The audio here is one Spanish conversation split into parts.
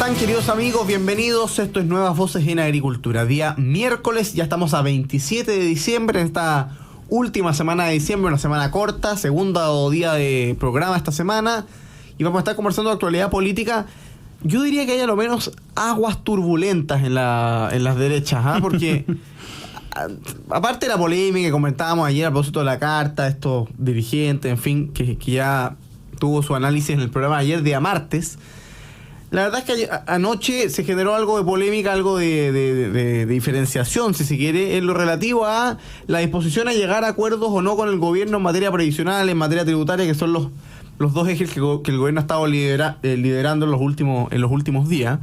están, queridos amigos? Bienvenidos. Esto es Nuevas Voces en Agricultura. Día miércoles, ya estamos a 27 de diciembre, en esta última semana de diciembre, una semana corta, segundo día de programa esta semana. Y vamos a estar conversando de actualidad política. Yo diría que hay a lo menos aguas turbulentas en las derechas, ¿eh? Porque aparte de la polémica que comentábamos ayer a propósito de la carta, estos dirigentes, en fin, que ya tuvo su análisis en el programa ayer, día martes. La verdad es que anoche se generó algo de polémica, algo de diferenciación, si se quiere, en lo relativo a la disposición a llegar a acuerdos o no con el gobierno en materia previsional, en materia tributaria, que son los dos ejes que el gobierno ha estado liderando en los últimos días.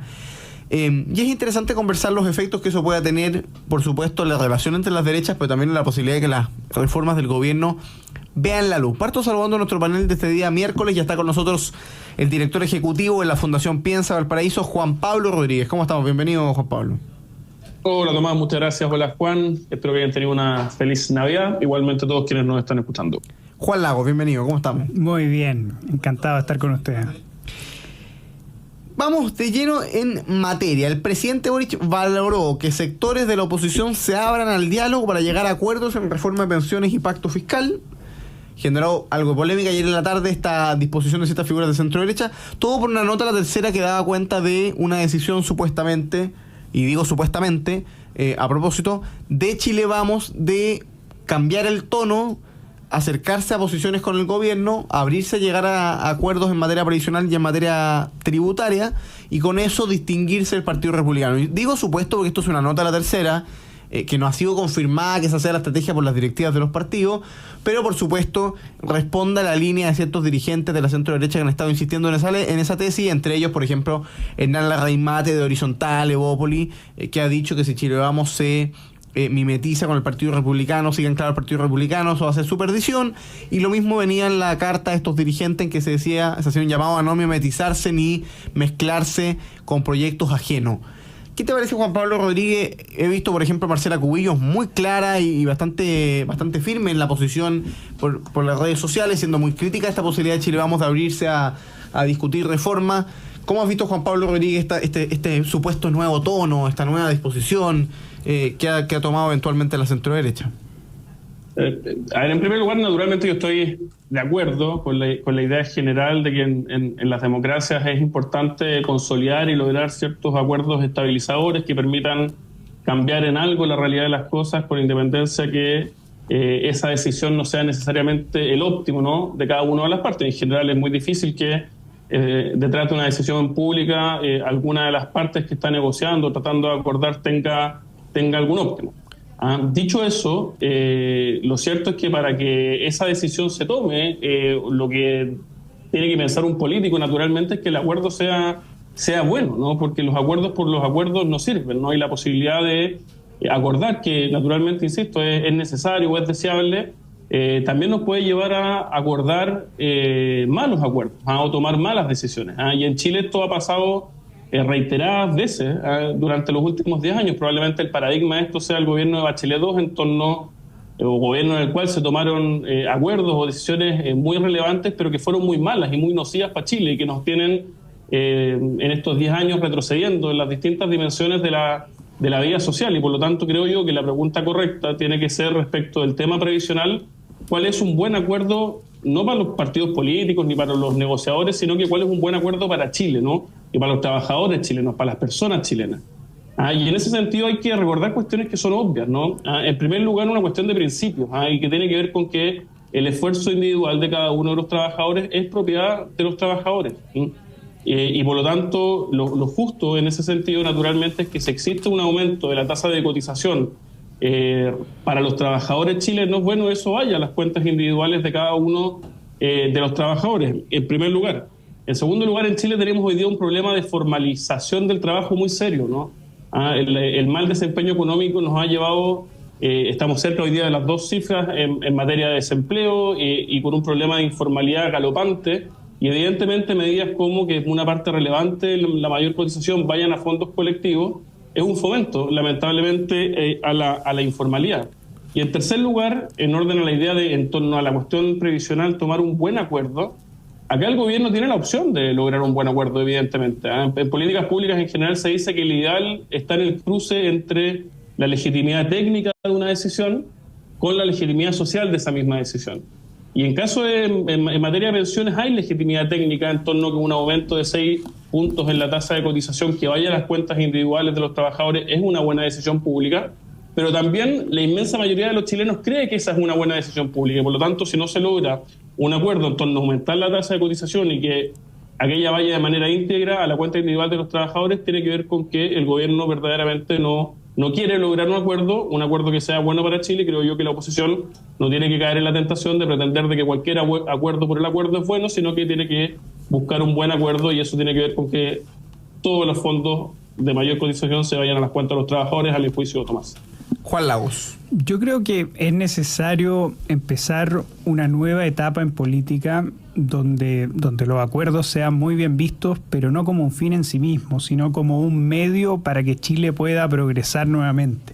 Y es interesante conversar los efectos que eso pueda tener, por supuesto, en la relación entre las derechas, pero también en la posibilidad de que las reformas del gobierno vean la luz. Parto saludando a nuestro panel de este día miércoles. Ya está con nosotros el director ejecutivo de la Fundación Piensa Valparaíso, Juan Pablo Rodríguez. ¿Cómo estamos? Bienvenido, Juan Pablo. Hola, Tomás. Muchas gracias. Hola, Juan. Espero que hayan tenido una feliz Navidad. Igualmente todos quienes nos están escuchando. Juan Lagos, bienvenido. ¿Cómo estamos? Muy bien. Encantado de estar con ustedes. Vamos de lleno en materia. El presidente Boric valoró que sectores de la oposición se abran al diálogo para llegar a acuerdos en reforma de pensiones y pacto fiscal. Generó algo de polémica ayer en la tarde esta disposición de ciertas figuras de centro derecha, todo por una nota, la tercera, que daba cuenta de una decisión supuestamente, y digo supuestamente, a propósito, de Chile Vamos, de cambiar el tono, acercarse a posiciones con el gobierno, abrirse a llegar a acuerdos en materia previsional y en materia tributaria, y con eso distinguirse del Partido Republicano. Y digo supuesto porque esto es una nota de la tercera, que no ha sido confirmada que esa sea la estrategia por las directivas de los partidos, pero por supuesto responde a la línea de ciertos dirigentes de la centro derecha que han estado insistiendo en esa tesis, entre ellos, por ejemplo, Hernán Larraín-Mate de Horizontal, Evópoli, que ha dicho que si Chile Vamos se mimetiza con el Partido Republicano, sigan claro el Partido Republicano, eso va a ser su perdición. Y lo mismo venía en la carta de estos dirigentes en que se hacía un llamado a no mimetizarse ni mezclarse con proyectos ajenos. ¿Qué te parece, Juan Pablo Rodríguez? He visto, por ejemplo, a Marcela Cubillos muy clara y bastante firme en la posición por las redes sociales, siendo muy crítica a esta posibilidad de Chile Vamos de abrirse a discutir reforma. ¿Cómo has visto, Juan Pablo Rodríguez, este supuesto nuevo tono, esta nueva disposición que ha tomado eventualmente la centroderecha? A ver, en primer lugar, naturalmente yo estoy de acuerdo con la idea general de que en las democracias es importante consolidar y lograr ciertos acuerdos estabilizadores que permitan cambiar en algo la realidad de las cosas, con independencia que esa decisión no sea necesariamente el óptimo, ¿no?, de cada una de las partes. En general es muy difícil que detrás de una decisión pública alguna de las partes que está negociando, tratando de acordar, tenga algún óptimo. Dicho eso, lo cierto es que para que esa decisión se tome, lo que tiene que pensar un político naturalmente es que el acuerdo sea bueno, ¿no? Porque los acuerdos por los acuerdos no sirven, ¿no? Hay la posibilidad de acordar, que naturalmente, insisto, es necesario o es deseable, también nos puede llevar a acordar malos acuerdos, o tomar malas decisiones. Y en Chile esto ha pasado reiteradas veces durante los últimos 10 años. Probablemente el paradigma de esto sea el gobierno de Bachelet II, o gobierno en el cual se tomaron acuerdos o decisiones muy relevantes, pero que fueron muy malas y muy nocivas para Chile, y que nos tienen en estos 10 años retrocediendo en las distintas dimensiones de la vida social. Y por lo tanto creo yo que la pregunta correcta tiene que ser respecto del tema previsional: ¿cuál es un buen acuerdo, no para los partidos políticos ni para los negociadores, sino que cuál es un buen acuerdo para Chile, ¿no?, y para los trabajadores chilenos, para las personas chilenas? Y en ese sentido hay que recordar cuestiones que son obvias, ¿no? En primer lugar, una cuestión de principios, y que tiene que ver con que el esfuerzo individual de cada uno de los trabajadores es propiedad de los trabajadores, ¿sí? Y por lo tanto, lo justo en ese sentido, naturalmente, es que si existe un aumento de la tasa de cotización para los trabajadores chilenos, bueno, eso vaya a las cuentas individuales de cada uno de los trabajadores, en primer lugar. En segundo lugar, en Chile tenemos hoy día un problema de formalización del trabajo muy serio, ¿no? El mal desempeño económico nos ha llevado, estamos cerca hoy día de las 2 cifras en materia de desempleo, y con un problema de informalidad galopante, y evidentemente medidas como que una parte relevante, la mayor cotización, vayan a fondos colectivos, es un fomento, lamentablemente, a la informalidad. Y en tercer lugar, en orden a la idea de, en torno a la cuestión previsional, tomar un buen acuerdo, Acá el gobierno tiene la opción de lograr un buen acuerdo, evidentemente. En políticas públicas en general se dice que el ideal está en el cruce entre la legitimidad técnica de una decisión con la legitimidad social de esa misma decisión. Y en caso en materia de pensiones hay legitimidad técnica en torno a que un aumento de 6 puntos en la tasa de cotización que vaya a las cuentas individuales de los trabajadores es una buena decisión pública, pero también la inmensa mayoría de los chilenos cree que esa es una buena decisión pública. Por lo tanto, si no se logra un acuerdo en torno a aumentar la tasa de cotización y que aquella vaya de manera íntegra a la cuenta individual de los trabajadores, tiene que ver con que el gobierno verdaderamente no quiere lograr un acuerdo que sea bueno para Chile. Creo yo que la oposición no tiene que caer en la tentación de pretender de que cualquier acuerdo por el acuerdo es bueno, sino que tiene que buscar un buen acuerdo, y eso tiene que ver con que todos los fondos de mayor cotización se vayan a las cuentas de los trabajadores, a mi juicio, Tomás. Juan Lagos. Yo creo que es necesario empezar una nueva etapa en política donde los acuerdos sean muy bien vistos, pero no como un fin en sí mismo, sino como un medio para que Chile pueda progresar nuevamente.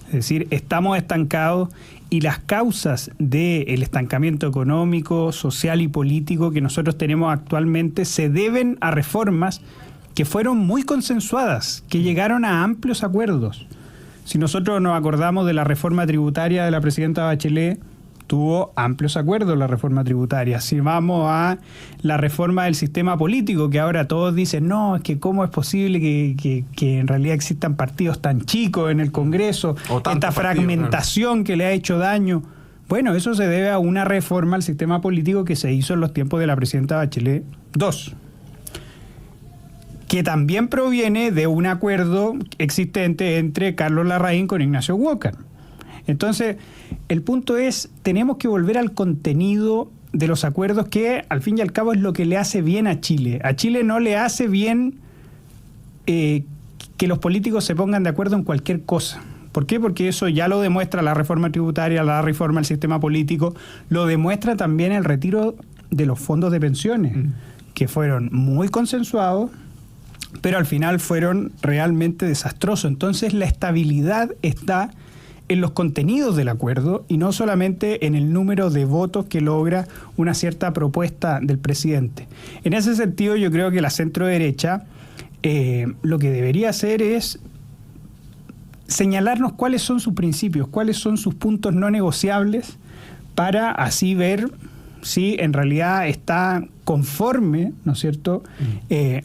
Es decir, estamos estancados y las causas del estancamiento económico, social y político que nosotros tenemos actualmente se deben a reformas que fueron muy consensuadas, que llegaron a amplios acuerdos. Si nosotros nos acordamos de la reforma tributaria de la presidenta Bachelet, tuvo amplios acuerdos la reforma tributaria. Si vamos a la reforma del sistema político, que ahora todos dicen, no, es que cómo es posible que en realidad existan partidos tan chicos en el Congreso, esta fragmentación que le ha hecho daño. Bueno, eso se debe a una reforma al sistema político que se hizo en los tiempos de la presidenta Bachelet II, que también proviene de un acuerdo existente entre Carlos Larraín con Ignacio Walker. Entonces, el punto es, tenemos que volver al contenido de los acuerdos, que al fin y al cabo es lo que le hace bien a Chile. A Chile no le hace bien que los políticos se pongan de acuerdo en cualquier cosa. ¿Por qué? Porque eso ya lo demuestra la reforma tributaria, la reforma del sistema político, lo demuestra también el retiro de los fondos de pensiones, que fueron muy consensuados, pero al final fueron realmente desastrosos. Entonces la estabilidad está en los contenidos del acuerdo y no solamente en el número de votos que logra una cierta propuesta del presidente. En ese sentido, yo creo que la centro-derecha lo que debería hacer es señalarnos cuáles son sus principios, cuáles son sus puntos no negociables, para así ver si en realidad está conforme, ¿no es cierto?,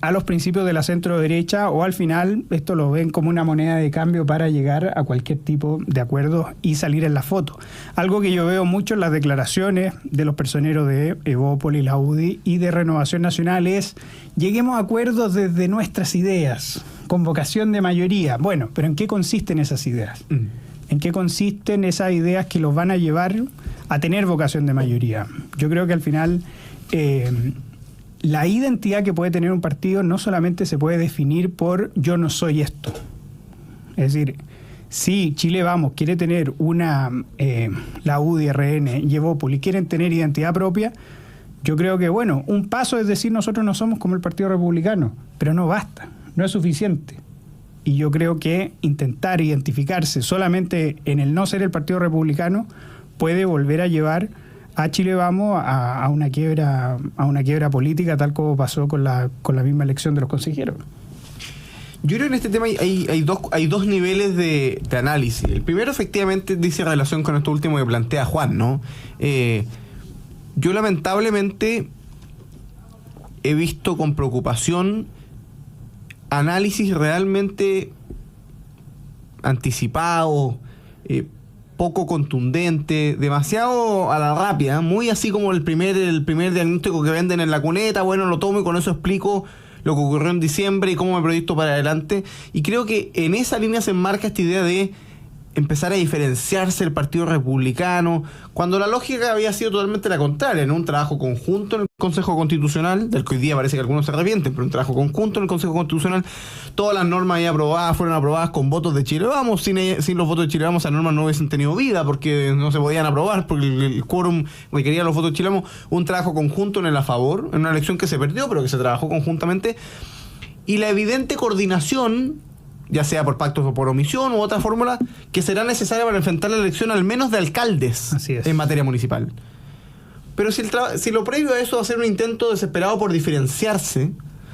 a los principios de la centro-derecha, o al final esto lo ven como una moneda de cambio para llegar a cualquier tipo de acuerdo y salir en la foto. Algo que yo veo mucho en las declaraciones de los personeros de Evópolis, la UDI y de Renovación Nacional es: lleguemos a acuerdos desde nuestras ideas, con vocación de mayoría. Bueno, pero ¿en qué consisten esas ideas? ¿En qué consisten esas ideas que los van a llevar a tener vocación de mayoría? Yo creo que al final la identidad que puede tener un partido no solamente se puede definir por yo no soy esto. Es decir, si Chile Vamos quiere tener la UDI, RN y Evópolis quieren tener identidad propia, yo creo que, bueno, un paso es decir nosotros no somos como el Partido Republicano, pero no basta, no es suficiente. Y yo creo que intentar identificarse solamente en el no ser el Partido Republicano puede volver a llevar a Chile Vamos a una quiebra política, tal como pasó con la misma elección de los consejeros. Yo creo que en este tema hay dos niveles de análisis. El primero, efectivamente, dice relación con esto último que plantea Juan, ¿no? Yo lamentablemente he visto con preocupación análisis realmente anticipados, poco contundente, demasiado a la rápida, muy así como el primer diagnóstico que venden en la cuneta. Bueno, lo tomo y con eso explico lo que ocurrió en diciembre y cómo me proyecto para adelante. Y creo que en esa línea se enmarca esta idea de empezar a diferenciarse el Partido Republicano, cuando la lógica había sido totalmente la contraria, en un trabajo conjunto en el Consejo Constitucional, del que hoy día parece que algunos se arrepienten, pero un trabajo conjunto en el Consejo Constitucional, todas las normas ahí aprobadas fueron aprobadas con votos de Chile Vamos. Sin los votos de Chile Vamos, esas normas no hubiesen tenido vida, porque no se podían aprobar, porque el quórum requería los votos de Chile Vamos. Un trabajo conjunto en el a favor, en una elección que se perdió, pero que se trabajó conjuntamente, y la evidente coordinación, ya sea por pactos o por omisión u otra fórmula, que será necesaria para enfrentar la elección al menos de alcaldes en materia municipal. Pero si lo previo a eso va a ser un intento desesperado por diferenciarse,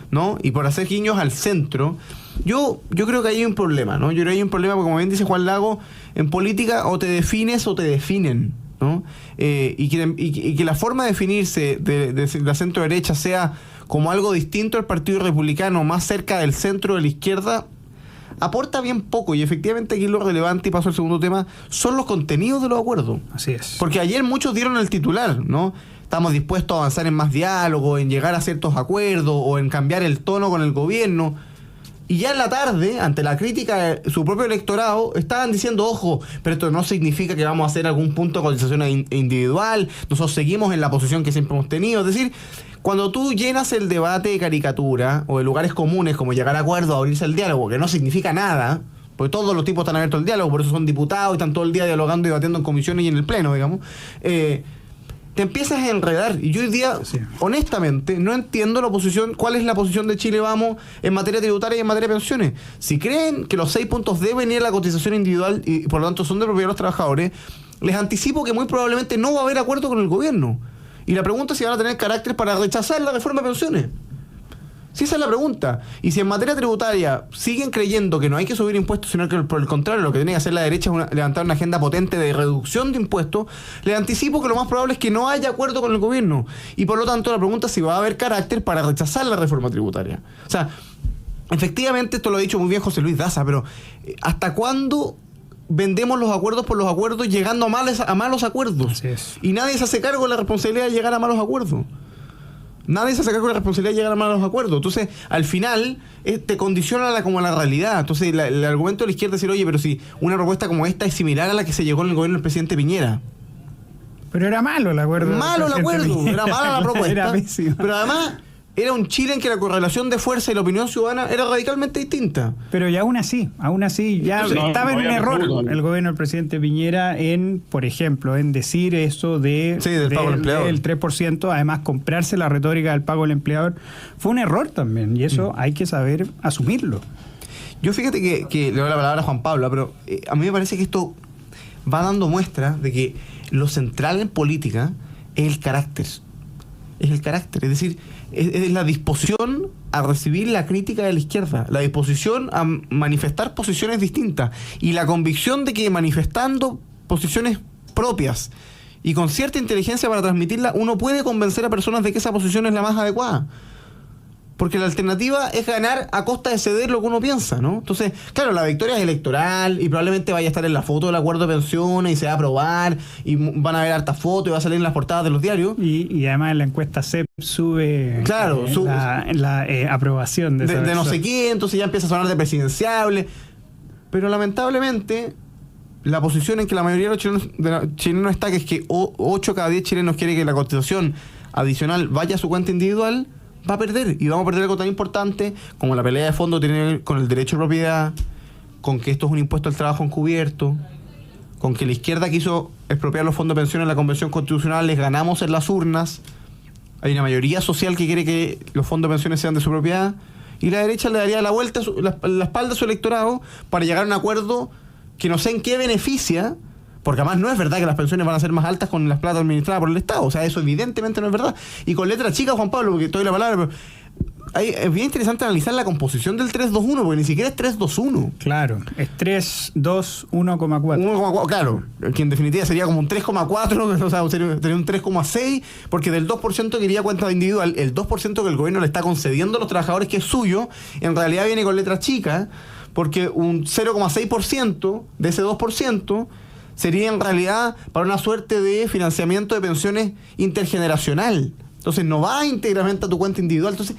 ¿no? Y por hacer guiños al centro, yo creo que ahí hay un problema, ¿no? Yo creo que hay un problema porque, como bien dice Juan Lago, en política o te defines o te definen, ¿no? Y que la forma de definirse de la centro derecha sea como algo distinto al Partido Republicano, más cerca del centro de la izquierda, aporta bien poco. Y efectivamente aquí lo relevante, y paso al segundo tema, son los contenidos de los acuerdos. Así es. Porque ayer muchos dieron el titular, ¿no? Estamos dispuestos a avanzar en más diálogo, en llegar a ciertos acuerdos o en cambiar el tono con el gobierno. Y ya en la tarde, ante la crítica de su propio electorado, estaban diciendo, ojo, pero esto no significa que vamos a hacer algún punto de cotización individual, nosotros seguimos en la posición que siempre hemos tenido. Es decir, cuando tú llenas el debate de caricatura o de lugares comunes como llegar a acuerdos, abrirse al diálogo, que no significa nada, porque todos los tipos están abiertos al diálogo, por eso son diputados y están todo el día dialogando y debatiendo en comisiones y en el pleno, digamos, te empiezas a enredar. Y yo hoy día, honestamente, no entiendo cuál es la posición de Chile Vamos en materia tributaria y en materia de pensiones. Si creen que los 6 puntos deben ir a la cotización individual y por lo tanto son de propiedad de los trabajadores, les anticipo que muy probablemente no va a haber acuerdo con el gobierno. Y la pregunta es si van a tener carácter para rechazar la reforma de pensiones. Sí, esa es la pregunta. Y si en materia tributaria siguen creyendo que no hay que subir impuestos, sino que por el contrario lo que tiene que hacer la derecha es levantar una agenda potente de reducción de impuestos, les anticipo que lo más probable es que no haya acuerdo con el gobierno. Y por lo tanto la pregunta es si va a haber carácter para rechazar la reforma tributaria. O sea, efectivamente, esto lo ha dicho muy bien José Luis Daza, pero ¿hasta cuándo vendemos los acuerdos por los acuerdos llegando a malos acuerdos? Así es. Y nadie se hace cargo de la responsabilidad de llegar a malos acuerdos. Nadie se hace cargo de la responsabilidad de llegar a malos acuerdos. Entonces, al final, te condiciona como la realidad. Entonces, el argumento de la izquierda es decir, oye, pero si una propuesta como esta es similar a la que se llegó en el gobierno del presidente Piñera. Pero era malo el acuerdo. Malo el acuerdo, era mala la propuesta. Era pésimo. Pero además, era un Chile en que la correlación de fuerza y la opinión ciudadana era radicalmente distinta. Pero y aún así, ya estaba en un error el gobierno del presidente Piñera en, por ejemplo, en decir eso del pago al empleador. Del 3%, además comprarse la retórica del pago al empleador. Fue un error también, y eso hay que saber asumirlo. Yo fíjate que le doy la palabra a Juan Pablo, pero a mí me parece que esto va dando muestra de que lo central en política es el carácter. Es el carácter, es decir, es la disposición a recibir la crítica de la izquierda, la disposición a manifestar posiciones distintas y la convicción de que manifestando posiciones propias y con cierta inteligencia para transmitirla, uno puede convencer a personas de que esa posición es la más adecuada. Porque la alternativa es ganar a costa de ceder lo que uno piensa, ¿no? Entonces, claro, la victoria es electoral y probablemente vaya a estar en la foto del acuerdo de pensiones y se va a aprobar y van a ver hartas fotos y va a salir en las portadas de los diarios. Y además en la encuesta CEP sube la aprobación de no sé quién, entonces ya empieza a sonar de presidenciable. Pero lamentablemente, la posición en que la mayoría de los chilenos está, que es que 8 cada 10 chilenos quiere que la cotización adicional vaya a su cuenta individual, va a perder, y vamos a perder algo tan importante como la pelea de fondo tiene que ver con el derecho de propiedad, con que esto es un impuesto al trabajo encubierto, con que la izquierda quiso expropiar los fondos de pensión en la Convención Constitucional, les ganamos en las urnas, hay una mayoría social que quiere que los fondos de pensiones sean de su propiedad, y la derecha le daría la vuelta, la espalda a su electorado para llegar a un acuerdo que no sé en qué beneficia, porque además no es verdad que las pensiones van a ser más altas con las plata administradas por el Estado. O sea, eso evidentemente no es verdad. Y con letra chica, Juan Pablo, porque te doy la palabra, pero es bien interesante analizar la composición del 3-2-1, porque ni siquiera es 3-2-1. Claro, es 3-2-1,4. 1,4, claro, que en definitiva sería como un 3,4, o sea, sería un 3,6, porque del 2% que iría a cuenta individual, el 2% que el gobierno le está concediendo a los trabajadores, que es suyo, en realidad viene con letra chica, porque un 0,6% de ese 2% sería en realidad para una suerte de financiamiento de pensiones intergeneracional. Entonces no va íntegramente a tu cuenta individual. Entonces,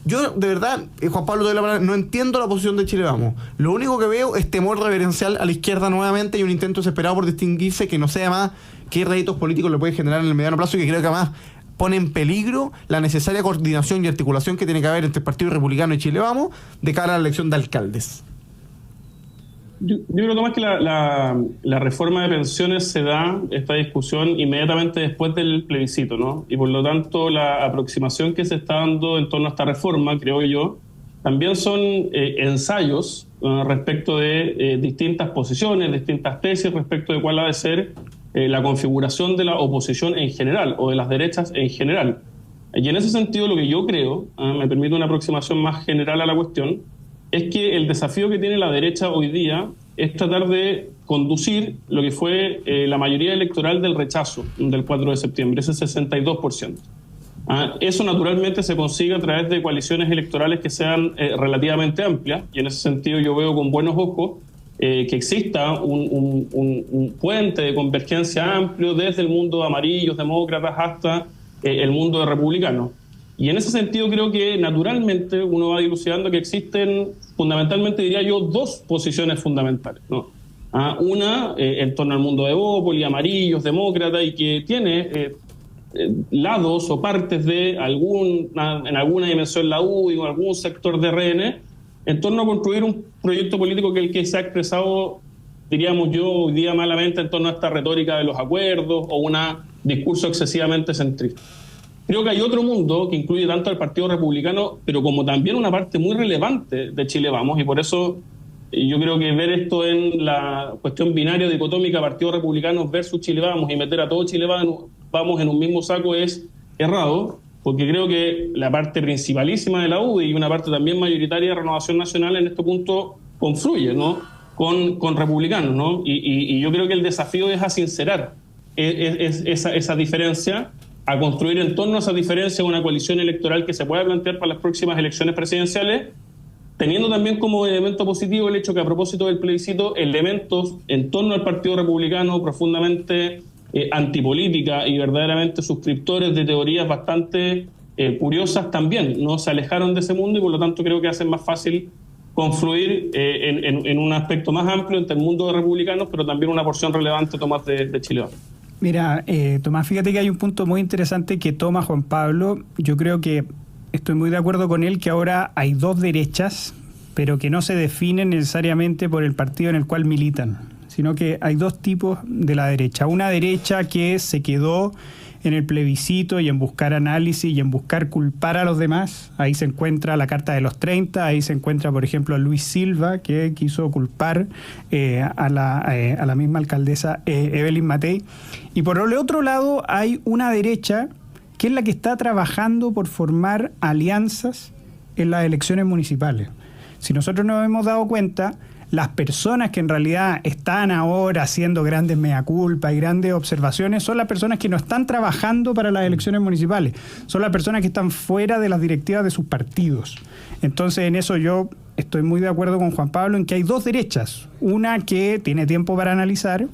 yo de verdad, Juan Pablo, te doy la palabra, no entiendo la posición de Chile Vamos. Lo único que veo es temor reverencial a la izquierda nuevamente y un intento desesperado por distinguirse que no sea más qué réditos políticos le puede generar en el mediano plazo, y que creo que además pone en peligro la necesaria coordinación y articulación que tiene que haber entre el Partido Republicano y Chile Vamos de cara a la elección de alcaldes. Yo creo, Tomás, que la reforma de pensiones se da, esta discusión, inmediatamente después del plebiscito, ¿no? Y por lo tanto, la aproximación que se está dando en torno a esta reforma, creo yo, también son ensayos respecto de distintas posiciones, distintas tesis respecto de cuál ha de ser la configuración de la oposición en general o de las derechas en general. Y en ese sentido lo que yo creo, me permite una aproximación más general a la cuestión, es que el desafío que tiene la derecha hoy día es tratar de conducir lo que fue la mayoría electoral del rechazo del 4 de septiembre, ese 62%. Eso naturalmente se consigue a través de coaliciones electorales que sean relativamente amplias, y en ese sentido yo veo con buenos ojos que exista un puente de convergencia amplio desde el mundo de amarillos, demócratas, hasta el mundo de republicanos. Y en ese sentido creo que naturalmente uno va dilucidando que existen fundamentalmente, diría yo, dos posiciones fundamentales, ¿no? Una en torno al mundo de Bópoli, amarillos, demócratas, y que tiene lados o partes de en alguna dimensión la UDI o algún sector de RN en torno a construir un proyecto político que el que se ha expresado, diríamos yo, hoy día malamente en torno a esta retórica de los acuerdos o un discurso excesivamente centrista. Creo que hay otro mundo que incluye tanto al Partido Republicano, pero como también una parte muy relevante de Chile Vamos, y por eso yo creo que ver esto en la cuestión binaria dicotómica Partido Republicano versus Chile Vamos y meter a todo Chile Vamos en un mismo saco es errado, porque creo que la parte principalísima de la UDI y una parte también mayoritaria de Renovación Nacional en este punto confluye, ¿no?, con republicanos, ¿no? Y yo creo que el desafío es a sincerar esa diferencia, a construir en torno a esa diferencia una coalición electoral que se pueda plantear para las próximas elecciones presidenciales, teniendo también como elemento positivo el hecho que, a propósito del plebiscito, elementos en torno al Partido Republicano profundamente antipolítica y verdaderamente suscriptores de teorías bastante curiosas también no se alejaron de ese mundo, y por lo tanto creo que hacen más fácil confluir en un aspecto más amplio entre el mundo de republicanos, pero también una porción relevante, Tomás, de Chile. Mira, Tomás, fíjate que hay un punto muy interesante que toma Juan Pablo. Yo creo que estoy muy de acuerdo con él que ahora hay dos derechas, pero que no se definen necesariamente por el partido en el cual militan, sino que hay dos tipos de la derecha. Una derecha que se quedó en el plebiscito y en buscar análisis y en buscar culpar a los demás. Ahí se encuentra la Carta de los 30, ahí se encuentra, por ejemplo, Luis Silva, que quiso culpar a la misma alcaldesa Evelyn Matei. Y por el otro lado hay una derecha que es la que está trabajando por formar alianzas en las elecciones municipales. Si nosotros nos hemos dado cuenta, las personas que en realidad están ahora haciendo grandes mea culpa y grandes observaciones son las personas que no están trabajando para las elecciones municipales, son las personas que están fuera de las directivas de sus partidos. Entonces, en eso yo estoy muy de acuerdo con Juan Pablo en que hay dos derechas, una que tiene tiempo para analizar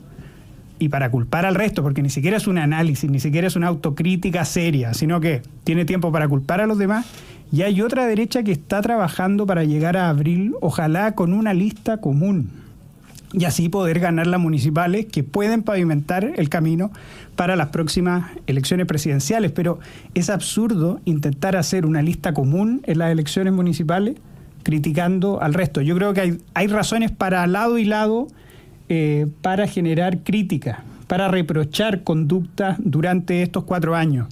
y para culpar al resto, porque ni siquiera es un análisis, ni siquiera es una autocrítica seria, sino que tiene tiempo para culpar a los demás. Y hay otra derecha que está trabajando para llegar a abril, ojalá con una lista común, y así poder ganar las municipales que pueden pavimentar el camino para las próximas elecciones presidenciales. Pero es absurdo intentar hacer una lista común en las elecciones municipales criticando al resto. Yo creo que hay razones para lado y lado para generar crítica, para reprochar conductas durante estos 4 años.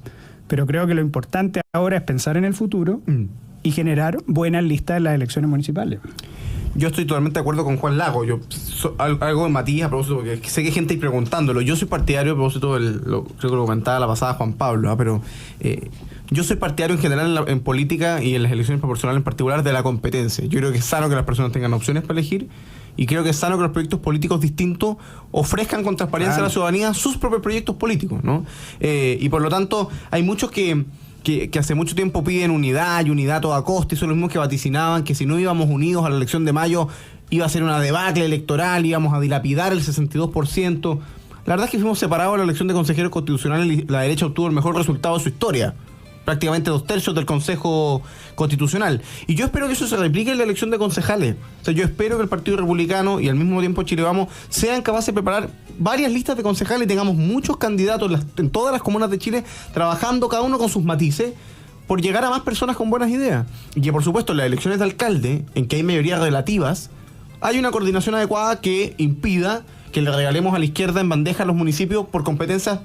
Pero creo que lo importante ahora es pensar en el futuro y generar buenas listas en las elecciones municipales. Yo estoy totalmente de acuerdo con Juan Lago. Algo de Matías, a propósito, porque sé que hay gente ahí preguntándolo. Yo soy partidario, a propósito, creo que lo comentaba la pasada Juan Pablo, pero yo soy partidario en general en política y en las elecciones proporcionales en particular de la competencia. Yo creo que es sano que las personas tengan opciones para elegir, y creo que es sano que los proyectos políticos distintos ofrezcan con transparencia a la ciudadanía sus propios proyectos políticos, ¿no? Y por lo tanto, hay muchos que hace mucho tiempo piden unidad y unidad a toda costa, y son los mismos que vaticinaban que si no íbamos unidos a la elección de mayo iba a ser una debacle electoral, íbamos a dilapidar el 62%. La verdad es que fuimos separados en la elección de consejeros constitucionales y la derecha obtuvo el mejor resultado de su historia. Prácticamente 2/3 del Consejo Constitucional. Y yo espero que eso se replique en la elección de concejales. O sea, yo espero que el Partido Republicano y al mismo tiempo Chile Vamos sean capaces de preparar varias listas de concejales y tengamos muchos candidatos en todas las comunas de Chile trabajando cada uno con sus matices por llegar a más personas con buenas ideas. Y que por supuesto en las elecciones de alcalde, en que hay mayorías relativas, hay una coordinación adecuada que impida que le regalemos a la izquierda en bandeja a los municipios por competencias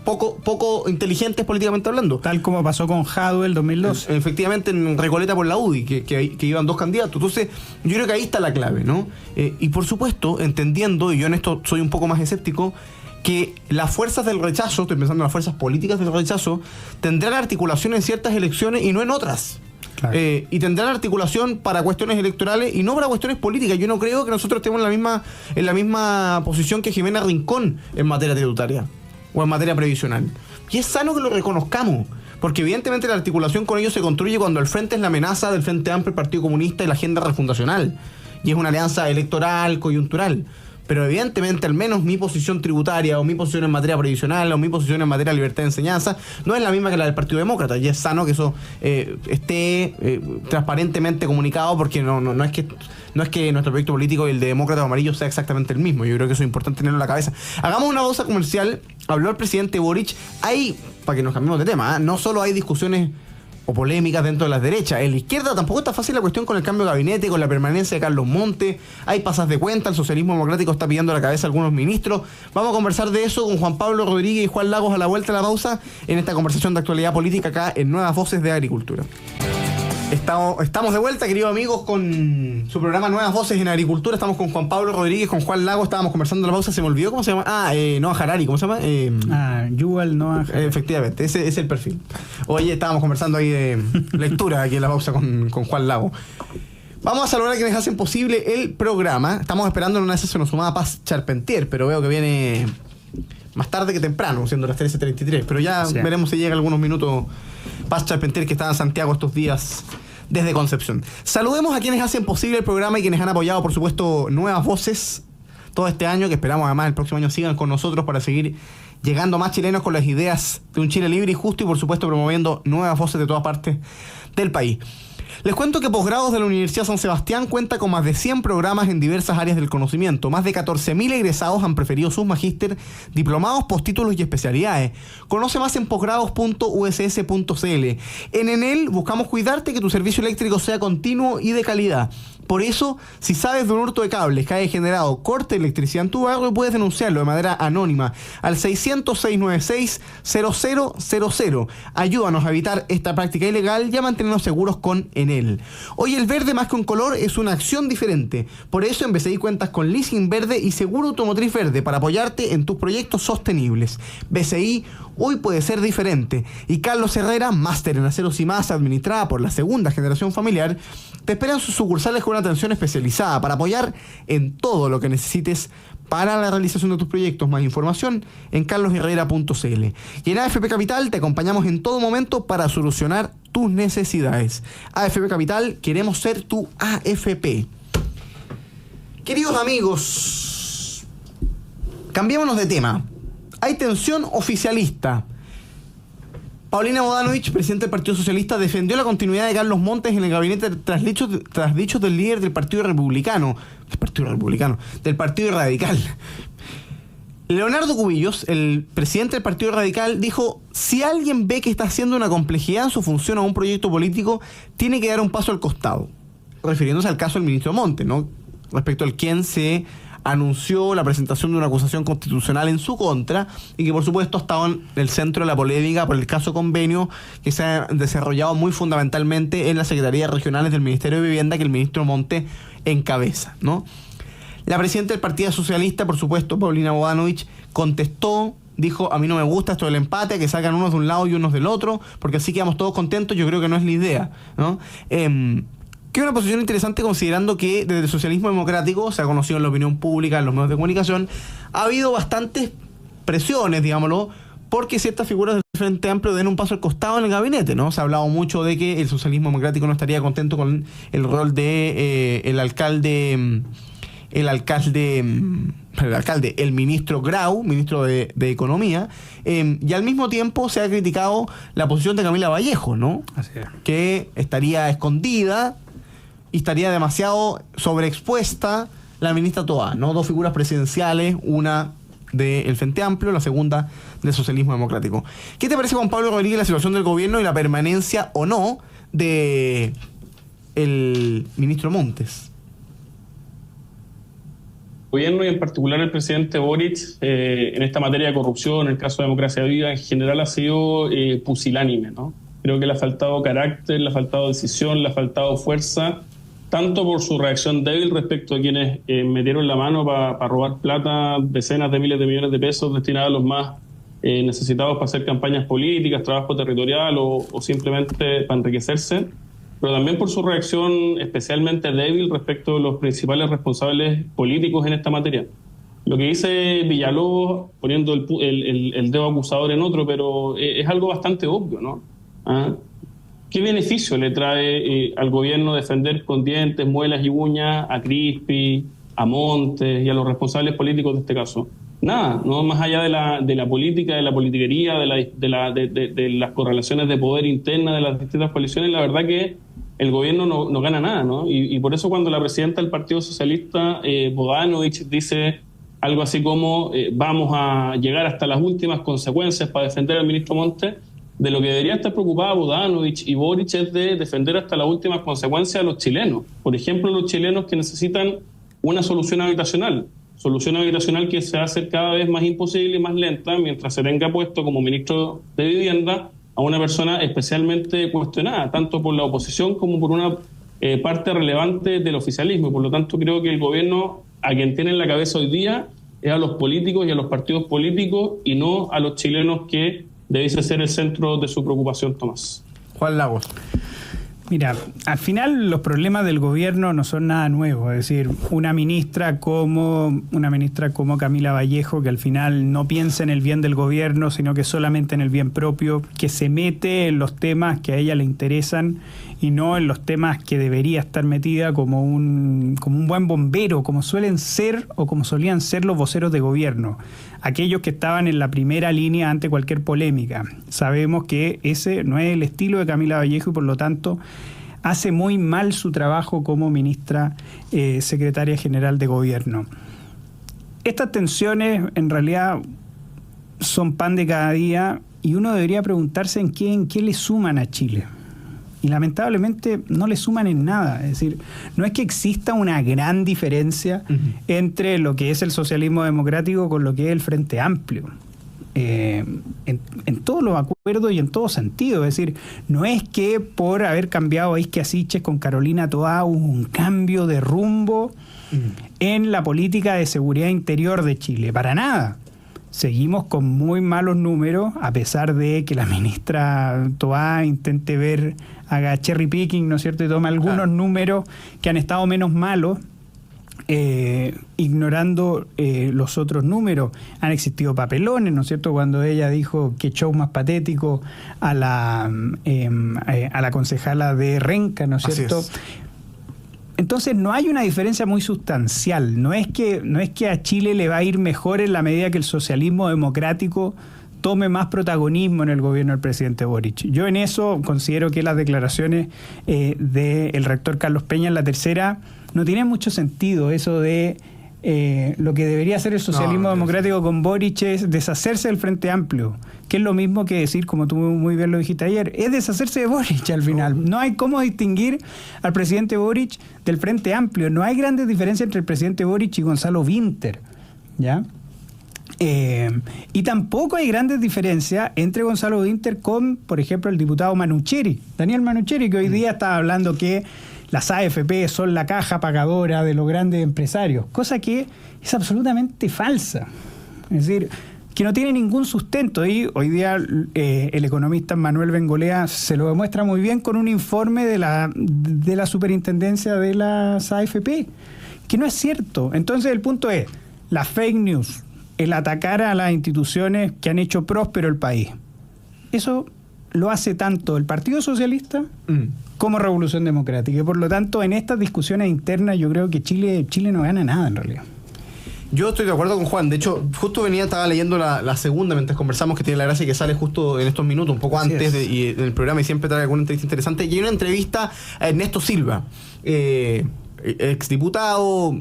poco inteligentes políticamente hablando. Tal como pasó con Jadwe el 2002. Efectivamente, en Recoleta por la UDI, que iban 2 candidatos. Entonces, yo creo que ahí está la clave, ¿no? Y por supuesto, entendiendo, y yo en esto soy un poco más escéptico, que las fuerzas del rechazo, estoy pensando en las fuerzas políticas del rechazo, tendrán articulación en ciertas elecciones y no en otras. Claro. Y tendrán articulación para cuestiones electorales y no para cuestiones políticas. Yo no creo que nosotros estemos en la misma posición que Jimena Rincón en materia tributaria o en materia previsional. Y es sano que lo reconozcamos, porque evidentemente la articulación con ellos se construye cuando el frente es la amenaza del Frente Amplio, el Partido Comunista y la agenda refundacional. Y es una alianza electoral, coyuntural. Pero evidentemente, al menos mi posición tributaria o mi posición en materia previsional o mi posición en materia de libertad de enseñanza no es la misma que la del Partido Demócrata, y es sano que eso esté transparentemente comunicado, porque no es que nuestro proyecto político y el de Demócrata o Amarillo sea exactamente el mismo. Yo creo que eso es importante tenerlo en la cabeza. Hagamos una pausa comercial. Habló el presidente Boric. Para que nos cambiemos de tema, no solo hay discusiones o polémicas dentro de las derechas. En la izquierda tampoco está fácil la cuestión con el cambio de gabinete, con la permanencia de Carlos Montes. Hay pasas de cuenta, el socialismo democrático está pidiendo la cabeza a algunos ministros. Vamos a conversar de eso con Juan Pablo Rodríguez y Juan Lagos a la vuelta de la pausa en esta conversación de actualidad política acá en Nuevas Voces de Agricultura. Estamos de vuelta, queridos amigos, con su programa Nuevas Voces en Agricultura. Estamos con Juan Pablo Rodríguez, con Juan Lagos. Estábamos conversando en la pausa, se me olvidó cómo se llama. Noah Harari, ¿cómo se llama? Yuval Noah Harari. Efectivamente, ese es el perfil. Oye, estábamos conversando ahí de lectura aquí en la pausa con Juan Lagos. Vamos a saludar a quienes hacen posible el programa. Estamos esperando en una de esas se nos sumaba Paz Charpentier, pero veo que viene más tarde que temprano, siendo las 13:33. Pero ya veremos si llega algunos minutos Paz Charpentier, que está en Santiago estos días desde Concepción. Saludemos a quienes hacen posible el programa y quienes han apoyado, por supuesto, Nuevas Voces todo este año, que esperamos además el próximo año sigan con nosotros para seguir llegando más chilenos con las ideas de un Chile libre y justo, y por supuesto promoviendo nuevas voces de todas partes del país. Les cuento que Posgrados de la Universidad San Sebastián cuenta con más de 100 programas en diversas áreas del conocimiento. Más de 14.000 egresados han preferido sus magíster, diplomados, postítulos y especialidades. Conoce más en posgrados.uss.cl. En Enel buscamos cuidarte que tu servicio eléctrico sea continuo y de calidad. Por eso, si sabes de un hurto de cables que haya generado corte de electricidad en tu barrio, puedes denunciarlo de manera anónima al 600-696-0000. Ayúdanos a evitar esta práctica ilegal y a mantenernos seguros con Enel. Hoy el verde más que un color es una acción diferente. Por eso en BCI cuentas con leasing verde y seguro automotriz verde para apoyarte en tus proyectos sostenibles. BCI hoy puede ser diferente. Y Carlos Herrera, máster en aceros y más, administrada por la segunda generación familiar, te esperan sus sucursales con una atención especializada para apoyar en todo lo que necesites para la realización de tus proyectos. Más información en carlosherrera.cl. Y en AFP Capital te acompañamos en todo momento para solucionar tus necesidades. AFP Capital, queremos ser tu AFP. Queridos amigos, cambiémonos de tema. Hay tensión oficialista. Paulina Bodanovich, presidente del Partido Socialista, defendió la continuidad de Carlos Montes en el gabinete tras dichos del líder del Partido Radical. Leonardo Cubillos, el presidente del Partido Radical, dijo: si alguien ve que está haciendo una complejidad en su función a un proyecto político, tiene que dar un paso al costado. Refiriéndose al caso del ministro Montes, ¿no? Respecto al quien se anunció la presentación de una acusación constitucional en su contra y que por supuesto ha estado en el centro de la polémica por el caso convenio que se ha desarrollado muy fundamentalmente en las secretarías regionales del Ministerio de Vivienda que el ministro Montes encabeza, ¿no? La presidenta del Partido Socialista, por supuesto, Paulina Bodanovich, contestó, dijo: a mí no me gusta esto del empate, que salgan unos de un lado y unos del otro, porque así quedamos todos contentos. Yo creo que no es la idea, ¿no? Que es una posición interesante considerando que desde el socialismo democrático, se ha conocido en la opinión pública, en los medios de comunicación, ha habido bastantes presiones, digámoslo, porque ciertas figuras del Frente Amplio den un paso al costado en el gabinete, ¿no? Se ha hablado mucho de que el socialismo democrático no estaría contento con el rol de el ministro Grau, ministro de Economía, y al mismo tiempo se ha criticado la posición de Camila Vallejo, ¿no? Así es. Que estaría escondida y estaría demasiado sobreexpuesta la ministra Toá, ¿no? Dos figuras presidenciales, una del Frente Amplio, la segunda del socialismo democrático. ¿Qué te parece, Juan Pablo Rodríguez, la situación del gobierno y la permanencia o no de el ministro Montes? gobierno y en particular el presidente Boric en esta materia de corrupción, en el caso de Democracia Viva, en general ha sido pusilánime, ¿no? Creo que le ha faltado carácter, le ha faltado decisión, le ha faltado fuerza, tanto por su reacción débil respecto a quienes metieron la mano para robar plata, decenas de miles de millones de pesos destinados a los más necesitados para hacer campañas políticas, trabajo territorial o simplemente para enriquecerse, pero también por su reacción especialmente débil respecto a los principales responsables políticos en esta materia. Lo que dice Villalobos, poniendo el dedo acusador en otro, pero es algo bastante obvio, ¿no? ¿Qué beneficio le trae al gobierno defender con dientes, muelas y uñas a Crispi, a Montes y a los responsables políticos de este caso? Nada, no más allá de la política, de la politiquería, de las correlaciones de poder interna de las distintas coaliciones. La verdad que el gobierno no gana nada, ¿no? Y por eso cuando la presidenta del Partido Socialista, Bodanovich, dice algo así como vamos a llegar hasta las últimas consecuencias para defender al ministro Montes, de lo que debería estar preocupada Bodanovich y Boric es de defender hasta las últimas consecuencias a los chilenos. Por ejemplo, los chilenos que necesitan una solución habitacional que se va a hacer cada vez más imposible y más lenta mientras se tenga puesto como ministro de Vivienda a una persona especialmente cuestionada, tanto por la oposición como por una parte relevante del oficialismo. Por lo tanto, creo que el gobierno a quien tiene en la cabeza hoy día es a los políticos y a los partidos políticos y no a los chilenos, que debiese ser el centro de su preocupación, Tomás. Juan Lagos. Mira, al final los problemas del gobierno no son nada nuevo. Es decir, una ministra como Camila Vallejo, que al final no piensa en el bien del gobierno, sino que solamente en el bien propio, que se mete en los temas que a ella le interesan y no en los temas que debería estar metida como un buen bombero, como suelen ser o como solían ser los voceros de gobierno, aquellos que estaban en la primera línea ante cualquier polémica. Sabemos que ese no es el estilo de Camila Vallejo y por lo tanto hace muy mal su trabajo como ministra secretaria general de gobierno. Estas tensiones en realidad son pan de cada día y uno debería preguntarse en qué le suman a Chile. Y lamentablemente no le suman en nada. Es decir, no es que exista una gran diferencia entre lo que es el socialismo democrático con lo que es el Frente Amplio. En todos los acuerdos y en todo sentido. Es decir, no es que por haber cambiado a Isquia Siches con Carolina Toá hubo un cambio de rumbo en la política de seguridad interior de Chile. Para nada. Seguimos con muy malos números, a pesar de que la ministra Toá intente haga cherry picking, ¿no es cierto?, y tome algunos números que han estado menos malos, ignorando los otros números. Han existido papelones, ¿no es cierto?, cuando ella dijo que show más patético a la concejala de Renca, ¿no es cierto? Así es. Entonces no hay una diferencia muy sustancial. No es que a Chile le va a ir mejor en la medida que el socialismo democrático tome más protagonismo en el gobierno del presidente Boric. Yo en eso considero que las declaraciones del rector Carlos Peña en la tercera no tienen mucho sentido. Eso de lo que debería hacer el socialismo democrático con Boric es deshacerse del Frente Amplio, que es lo mismo que decir, como tú muy bien lo dijiste ayer, es deshacerse de Boric al final. No hay cómo distinguir al presidente Boric del Frente Amplio. No hay grandes diferencias entre el presidente Boric y Gonzalo Winter, ¿ya? Y tampoco hay grandes diferencias entre Gonzalo Winter con, por ejemplo, el diputado Manucheri, Daniel Manucheri, que hoy día está hablando que las AFP son la caja pagadora de los grandes empresarios, cosa que es absolutamente falsa. Es decir, que no tiene ningún sustento. Y hoy día el economista Manuel Bengolea se lo demuestra muy bien con un informe de la superintendencia de las AFP, que no es cierto. Entonces el punto es, la fake news, el atacar a las instituciones que han hecho próspero el país. Eso lo hace tanto el Partido Socialista como Revolución Democrática. Y por lo tanto, en estas discusiones internas yo creo que Chile no gana nada en realidad. Yo estoy de acuerdo con Juan. De hecho, justo estaba leyendo la segunda mientras conversamos, que tiene la gracia que sale justo en estos minutos, un poco antes y en el programa, y siempre trae alguna entrevista interesante. Y hay una entrevista a Ernesto Silva, exdiputado,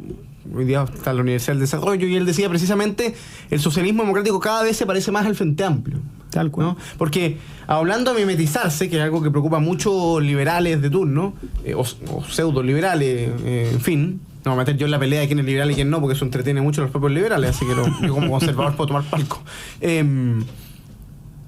hoy día está en la Universidad del Desarrollo, y él decía precisamente, el socialismo democrático cada vez se parece más al Frente Amplio. Tal cual. ¿No? Porque hablando de mimetizarse, que es algo que preocupa mucho liberales de turno, o pseudo liberales, en fin, no voy a meter yo en la pelea de quién es liberal y quién no, porque eso entretiene mucho a los propios liberales, así que yo como conservador puedo tomar palco.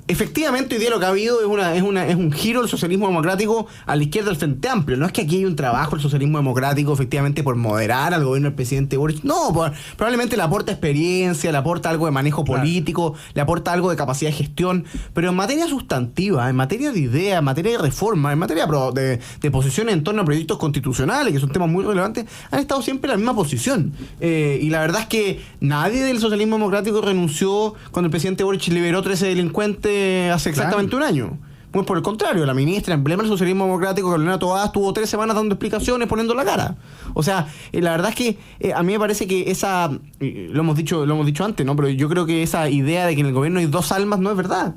Efectivamente, hoy día lo que ha habido es un giro del socialismo democrático a la izquierda del Frente Amplio. No es que aquí hay un trabajo el socialismo democrático efectivamente por moderar al gobierno del presidente Boric. No, probablemente le aporta experiencia, le aporta algo de manejo político, le aporta algo de capacidad de gestión, pero en materia sustantiva, en materia de ideas, en materia de reforma, en materia de posiciones en torno a proyectos constitucionales, que son temas muy relevantes, han estado siempre en la misma posición. Y la verdad es que nadie del socialismo democrático renunció cuando el presidente Boric liberó 13 delincuentes hace exactamente un año. Muy por el contrario, la ministra, emblema del socialismo democrático, Carolina Toás, tuvo 3 semanas dando explicaciones, poniendo la cara. O sea, la verdad es que a mí me parece que esa, lo hemos dicho antes, ¿no? Pero yo creo que esa idea de que en el gobierno hay 2 almas no es verdad.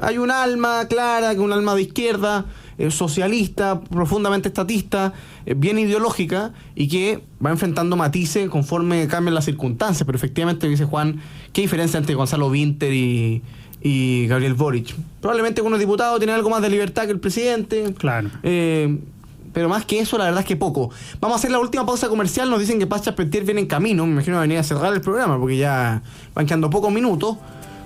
Hay un alma clara, que es un alma de izquierda, socialista, profundamente estatista, bien ideológica, y que va enfrentando matices conforme cambian las circunstancias. Pero efectivamente, dice Juan, ¿qué diferencia entre Gonzalo Vinter y Gabriel Boric? Probablemente algunos diputados tienen algo más de libertad que el presidente. Claro. Pero más que eso, la verdad es que poco. Vamos a hacer la última pausa comercial. Nos dicen que Paz Charpentier viene en camino. Me imagino que va a venir a cerrar el programa porque ya van quedando pocos minutos.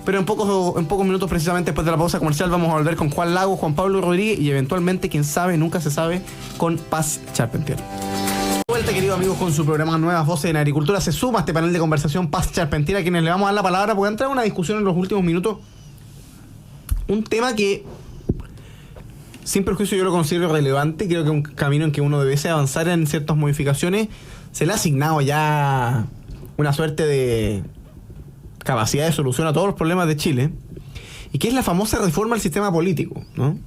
Pero en pocos minutos, precisamente después de la pausa comercial, vamos a volver con Juan Lago, Juan Pablo Rodríguez y eventualmente, quién sabe, nunca se sabe, con Paz Charpentier. Vuelta, queridos amigos, con su programa Nuevas Voces en Agricultura. Se suma a este panel de conversación Paz Charpentier, a quienes le vamos a dar la palabra porque entrar en una discusión en los últimos minutos. Un tema que, sin perjuicio, yo lo considero relevante. Creo que es un camino en que uno debe avanzar en ciertas modificaciones. Se le ha asignado ya una suerte de capacidad de solución a todos los problemas de Chile, y que es la famosa reforma al sistema político, ¿no?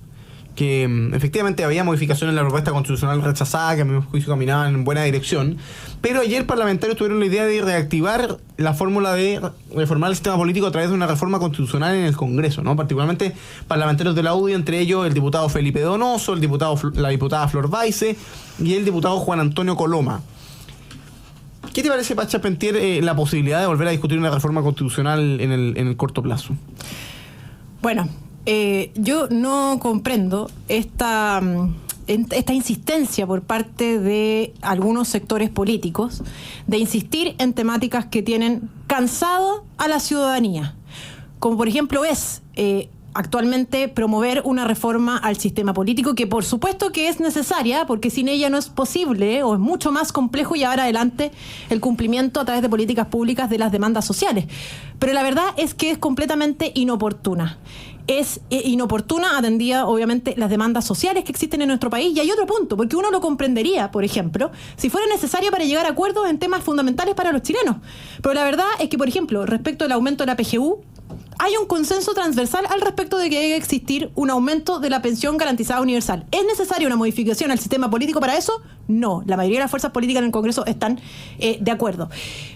Que efectivamente había modificaciones en la propuesta constitucional rechazada, que a mi juicio caminaban en buena dirección, pero ayer parlamentarios tuvieron la idea de reactivar la fórmula de reformar el sistema político a través de una reforma constitucional en el Congreso, ¿no? Particularmente parlamentarios de la UDI, entre ellos el diputado Felipe Donoso, la diputada Flor Baize y el diputado Juan Antonio Coloma. ¿Qué te parece, Paz Charpentier, la posibilidad de volver a discutir una reforma constitucional en el corto plazo? Bueno, yo no comprendo esta insistencia por parte de algunos sectores políticos de insistir en temáticas que tienen cansado a la ciudadanía, como por ejemplo es actualmente promover una reforma al sistema político, que por supuesto que es necesaria, porque sin ella no es posible o es mucho más complejo llevar adelante el cumplimiento a través de políticas públicas de las demandas sociales. Pero la verdad es que es completamente inoportuna. Es inoportuna, atendida obviamente las demandas sociales que existen en nuestro país. Y hay otro punto, porque uno lo comprendería, por ejemplo, si fuera necesario para llegar a acuerdos en temas fundamentales para los chilenos. Pero la verdad es que, por ejemplo, respecto al aumento de la PGU, hay un consenso transversal al respecto de que debe existir un aumento de la pensión garantizada universal. ¿Es necesaria una modificación al sistema político para eso? No. La mayoría de las fuerzas políticas en el Congreso están de acuerdo.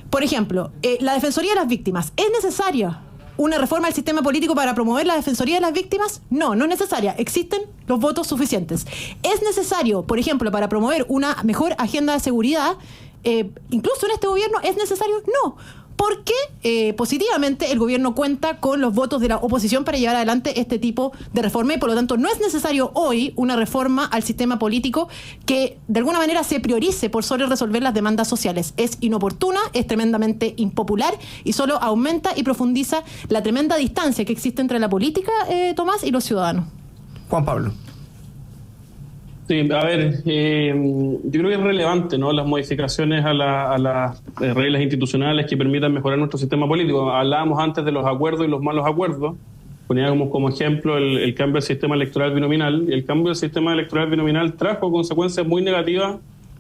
Por ejemplo, la Defensoría de las Víctimas. ¿Es necesaria una reforma al sistema político para promover la Defensoría de las Víctimas? No, no es necesaria. Existen los votos suficientes. ¿Es necesario, por ejemplo, para promover una mejor agenda de seguridad, incluso en este gobierno, es necesario? No. Porque positivamente el gobierno cuenta con los votos de la oposición para llevar adelante este tipo de reforma, y por lo tanto no es necesario hoy una reforma al sistema político que de alguna manera se priorice por sobre resolver las demandas sociales. Es inoportuna, es tremendamente impopular y solo aumenta y profundiza la tremenda distancia que existe entre la política, Tomás, y los ciudadanos. Juan Pablo. Sí, a ver, yo creo que es relevante, ¿no?, las modificaciones a las reglas institucionales que permitan mejorar nuestro sistema político. Hablábamos antes de los acuerdos y los malos acuerdos. Poníamos como ejemplo el cambio del sistema electoral binominal, y el cambio del sistema electoral binominal trajo consecuencias muy negativas,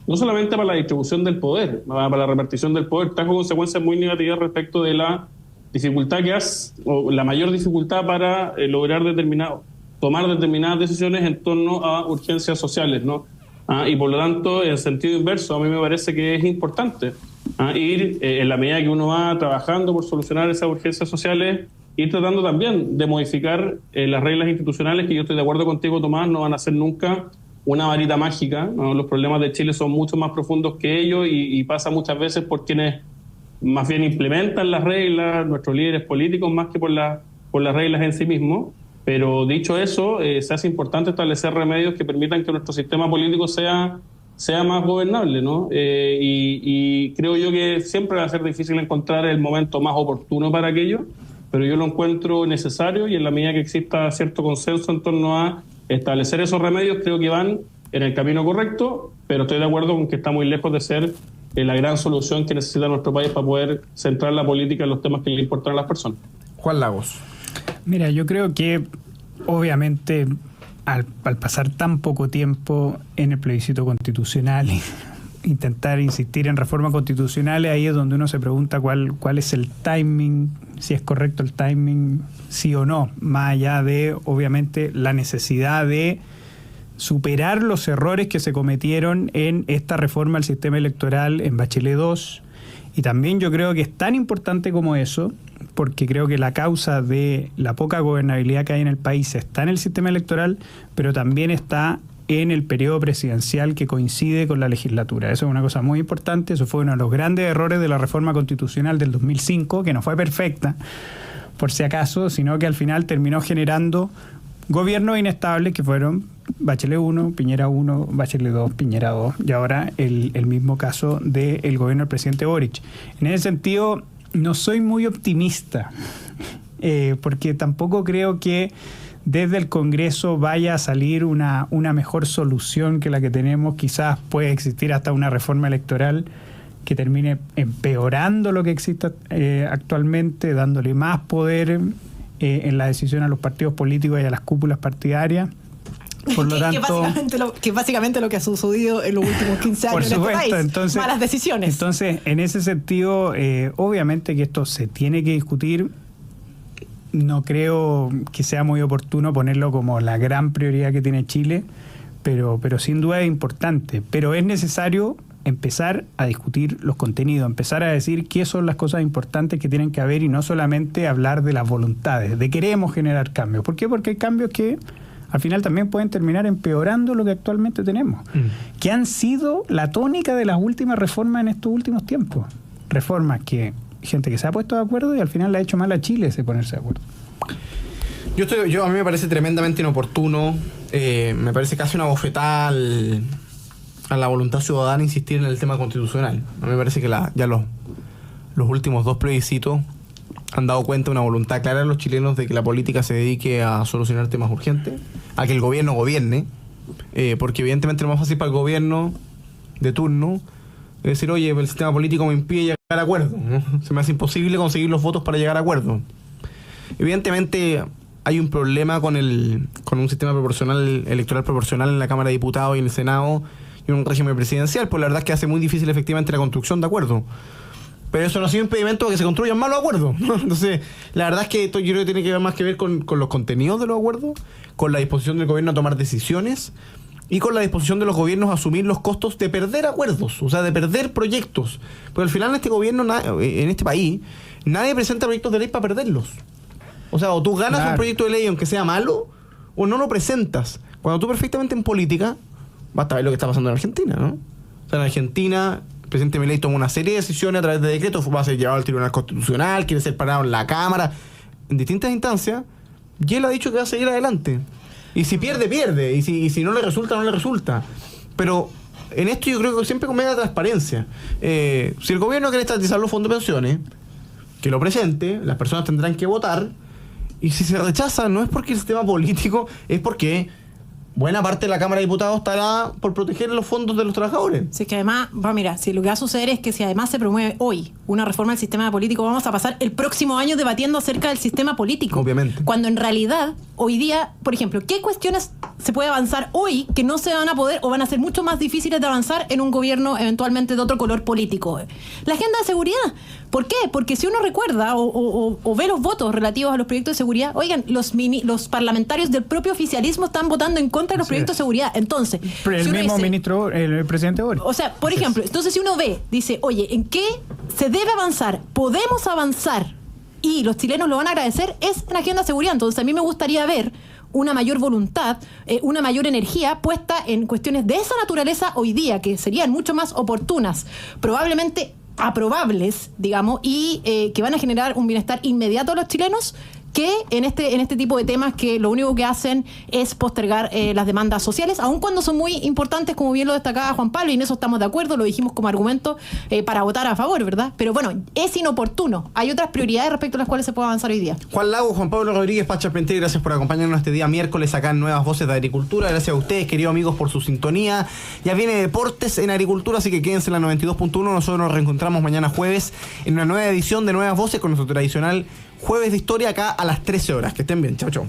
no solamente para la distribución del poder, para la repartición del poder, trajo consecuencias muy negativas respecto de la dificultad o la mayor dificultad para lograr tomar determinadas decisiones en torno a urgencias sociales, ¿no? Y por lo tanto, en sentido inverso, a mí me parece que es importante ir, en la medida que uno va trabajando por solucionar esas urgencias sociales, ir tratando también de modificar las reglas institucionales, que yo estoy de acuerdo contigo, Tomás, no van a ser nunca una varita mágica, ¿no? Los problemas de Chile son mucho más profundos que ellos y pasa muchas veces por quienes más bien implementan las reglas, nuestros líderes políticos, más que por las reglas en sí mismos. Pero dicho eso, se hace importante establecer remedios que permitan que nuestro sistema político sea sea más gobernable, ¿no? Y creo yo que siempre va a ser difícil encontrar el momento más oportuno para aquello, pero yo lo encuentro necesario, y en la medida que exista cierto consenso en torno a establecer esos remedios, creo que van en el camino correcto, pero estoy de acuerdo con que está muy lejos de ser la gran solución que necesita nuestro país para poder centrar la política en los temas que le importan a las personas. Juan Lagos. Mira, yo creo que obviamente al pasar tan poco tiempo en el plebiscito constitucional, intentar insistir en reforma constitucional, ahí es donde uno se pregunta cuál es el timing, si es correcto el timing, sí o no, más allá de obviamente la necesidad de superar los errores que se cometieron en esta reforma al sistema electoral en Bachelet 2. Y también yo creo que es tan importante como eso, porque creo que la causa de la poca gobernabilidad que hay en el país está en el sistema electoral, pero también está en el periodo presidencial que coincide con la legislatura. Eso es una cosa muy importante. Eso fue uno de los grandes errores de la reforma constitucional del 2005, que no fue perfecta, por si acaso, sino que al final terminó generando gobiernos inestables que fueron Bachelet 1, Piñera 1, Bachelet 2, Piñera 2, y ahora el mismo caso del gobierno del presidente Boric. En ese sentido, no soy muy optimista, porque tampoco creo que desde el Congreso vaya a salir una mejor solución que la que tenemos. Quizás puede existir hasta una reforma electoral que termine empeorando lo que existe actualmente, dándole más poder en la decisión a los partidos políticos y a las cúpulas partidarias. Por lo tanto, que básicamente lo que ha sucedido en los últimos 15 años en este país. Entonces, malas decisiones. Entonces, en ese sentido, obviamente que esto se tiene que discutir. No creo que sea muy oportuno ponerlo como la gran prioridad que tiene Chile, pero sin duda es importante. Pero es necesario empezar a discutir los contenidos, empezar a decir qué son las cosas importantes que tienen que haber, y no solamente hablar de las voluntades, de queremos generar cambios. ¿Por qué? Porque hay cambios que al final también pueden terminar empeorando lo que actualmente tenemos, que han sido la tónica de las últimas reformas en estos últimos tiempos. Reformas que gente que se ha puesto de acuerdo y al final le ha hecho mal a Chile ese ponerse de acuerdo. A mí me parece tremendamente inoportuno, me parece casi una bofetada a la voluntad ciudadana insistir en el tema constitucional. A mí me parece que ya los últimos 2 plebiscitos han dado cuenta de una voluntad clara de los chilenos de que la política se dedique a solucionar temas urgentes, a que el gobierno gobierne, porque evidentemente lo más fácil para el gobierno de turno es decir, oye, el sistema político me impide llegar a acuerdo, ¿no? Se me hace imposible conseguir los votos para llegar a acuerdo. Evidentemente hay un problema con un sistema electoral proporcional en la Cámara de Diputados y en el Senado, y un régimen presidencial, pues la verdad es que hace muy difícil efectivamente la construcción de acuerdos. Pero eso no ha sido impedimento de que se construyan malos acuerdos, ¿no? Entonces, la verdad es que esto yo creo que tiene que ver más que ver con los contenidos de los acuerdos, con la disposición del gobierno a tomar decisiones y con la disposición de los gobiernos a asumir los costos de perder acuerdos, o sea, de perder proyectos. Porque al final en este gobierno, en este país, nadie presenta proyectos de ley para perderlos. O sea, o tú ganas un proyecto de ley aunque sea malo, o no lo presentas. Cuando tú perfectamente en política, basta ver lo que está pasando en Argentina, ¿no? O sea, en Argentina el presidente Milei tomó una serie de decisiones a través de decretos, va a ser llevado al Tribunal Constitucional, quiere ser parado en la Cámara, en distintas instancias, y él ha dicho que va a seguir adelante. Y si pierde, pierde, y si no le resulta, no le resulta. Pero en esto yo creo que siempre con media transparencia. Si el gobierno quiere estatizar los fondos de pensiones, que lo presente, las personas tendrán que votar, y si se rechaza, no es porque el sistema político, es porque buena parte de la Cámara de Diputados estará por proteger los fondos de los trabajadores. Sí, que además, si lo que va a suceder es que si además se promueve hoy una reforma del sistema político, vamos a pasar el próximo año debatiendo acerca del sistema político. Obviamente. Cuando en realidad, hoy día, por ejemplo, ¿qué cuestiones se puede avanzar hoy que no se van a poder o van a ser mucho más difíciles de avanzar en un gobierno eventualmente de otro color político? La agenda de seguridad. ¿Por qué? Porque si uno recuerda o ve los votos relativos a los proyectos de seguridad, oigan, los parlamentarios del propio oficialismo están votando en contra de los proyectos de seguridad. Entonces, el si mismo dice, ministro, el presidente Boric. O sea, por ejemplo, entonces si uno ve, dice, oye, ¿en qué se debe avanzar? ¿Podemos avanzar? Y los chilenos lo van a agradecer, es en la agenda de seguridad. Entonces a mí me gustaría ver una mayor voluntad, una mayor energía puesta en cuestiones de esa naturaleza hoy día, que serían mucho más oportunas, probablemente aprobables, digamos, y que van a generar un bienestar inmediato a los chilenos, que en este tipo de temas que lo único que hacen es postergar las demandas sociales, aun cuando son muy importantes, como bien lo destacaba Juan Pablo, y en eso estamos de acuerdo, lo dijimos como argumento para votar a favor, ¿verdad? Pero bueno, es inoportuno. Hay otras prioridades respecto a las cuales se puede avanzar hoy día. Juan Lago, Juan Pablo Rodríguez, Pacha Pentel, gracias por acompañarnos este día miércoles acá en Nuevas Voces de Agricultura. Gracias a ustedes, queridos amigos, por su sintonía. Ya viene Deportes en Agricultura, así que quédense en la 92.1. Nosotros nos reencontramos mañana jueves en una nueva edición de Nuevas Voces con nuestro tradicional Jueves de Historia acá a las 13 horas. Que estén bien. Chao, chao.